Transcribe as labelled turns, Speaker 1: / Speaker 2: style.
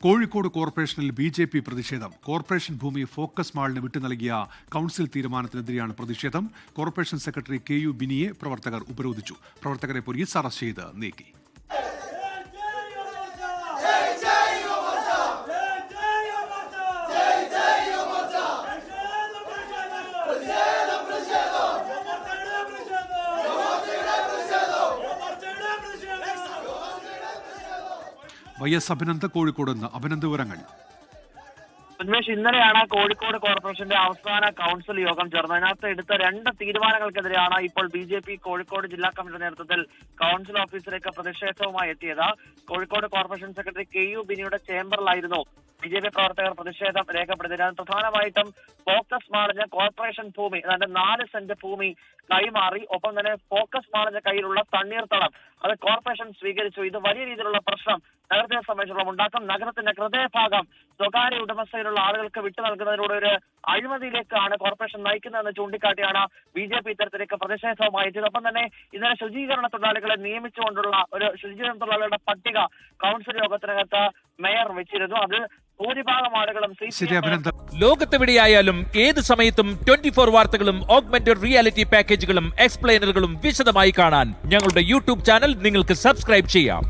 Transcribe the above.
Speaker 1: കോഴിക്കോട് കോർപ്പറേഷനിൽ BJP പ്രതിഷേധം. Corporation ഭൂമി ഫോക്കസ് മാളിന് വിട്ടു നൽകിയ കൌൺസിൽ തീരുമാനത്തിനെതിരെയാണ് പ്രതിഷേധം. കോർപ്പറേഷൻ സെക്രട്ടറി KU ബിനിയെ പ്രവർത്തകർ ഉപരോധിച്ചു. പ്രവർത്തകരെ പോലീസ് അറസ്റ്റ് ചെയ്ത് നീക്കി. YS അഭിനന്ദ് കോഴിക്കോട് നിന്ന്. അഭിനന്ദ് വിവരങ്ങൾ.
Speaker 2: ഇന്നലെയാണ് കോഴിക്കോട് കോർപ്പറേഷന്റെ അവസാന കൌൺസിൽ യോഗം ചേർന്നത്. അതിനകത്ത് എടുത്ത 2 തീരുമാനങ്ങൾക്കെതിരെയാണ് ഇപ്പോൾ BJP കോഴിക്കോട് ജില്ലാ കമ്മിറ്റിയുടെ നേതൃത്വത്തിൽ കൌൺസിൽ ഓഫീസിലേക്ക് പ്രതിഷേധവുമായി എത്തിയത്. Kozhikode corporation secretary KU ബിനിയുടെ ചേംബറിലായിരുന്നു BJP പ്രവർത്തകർ പ്രതിഷേധം രേഖപ്പെടുത്തിയത്. പ്രധാനമായിട്ടും ഫോക്കസ് മാളിന് കോർപ്പറേഷൻ ഭൂമി, അതായത് 4 സെന്റ് ഭൂമി കൈമാറി. ഒപ്പം തന്നെ ഫോക്കസ് മാളിന്റെ കയ്യിലുള്ള തണ്ണീർത്തടം അത് കോർപ്പറേഷൻ സ്വീകരിച്ചു. ഇത് വലിയ രീതിയിലുള്ള പ്രശ്നം നഗരത്തെ സംബന്ധിച്ചിടത്തോളം ഉണ്ടാക്കും. നഗരത്തിന്റെ ഹൃദയഭാഗം സ്വകാര്യ ഉടമസ്ഥയിലുള്ള ആളുകൾക്ക് വിട്ടു നൽകുന്നതിലൂടെ ഒരു അഴിമതിയിലേക്കാണ് കോർപ്പറേഷൻ നയിക്കുന്നതെന്ന് ചൂണ്ടിക്കാട്ടിയാണ് BJP ഇത്തരത്തിലേക്ക് പ്രതിഷേധവുമായി എത്തിയത്. ഒപ്പം തന്നെ ഇന്നലെ ശുചീകരണ തൊഴിലാളികളെ നിയമിച്ചുകൊണ്ടുള്ള ഒരു ശുചീകരണ തൊഴിലാളികളുടെ പട്ടിക കൌൺസിൽ യോഗത്തിനകത്ത് മേയർ വെച്ചിരുന്നു. അത് ഭൂരിഭാഗം ആളുകളും
Speaker 3: ലോകത്തെവിടെയായാലും ഏത് സമയത്തും 24 വാർത്തകളും ഓഗ്മെന്റഡ് റിയാലിറ്റി പാക്കേജുകളും എക്സ്പ്ലെയിനറുകളും വിശദമായി കാണാൻ ഞങ്ങളുടെ YouTube ചാനൽ നിങ്ങൾക്ക് സബ്സ്ക്രൈബ് ചെയ്യാം.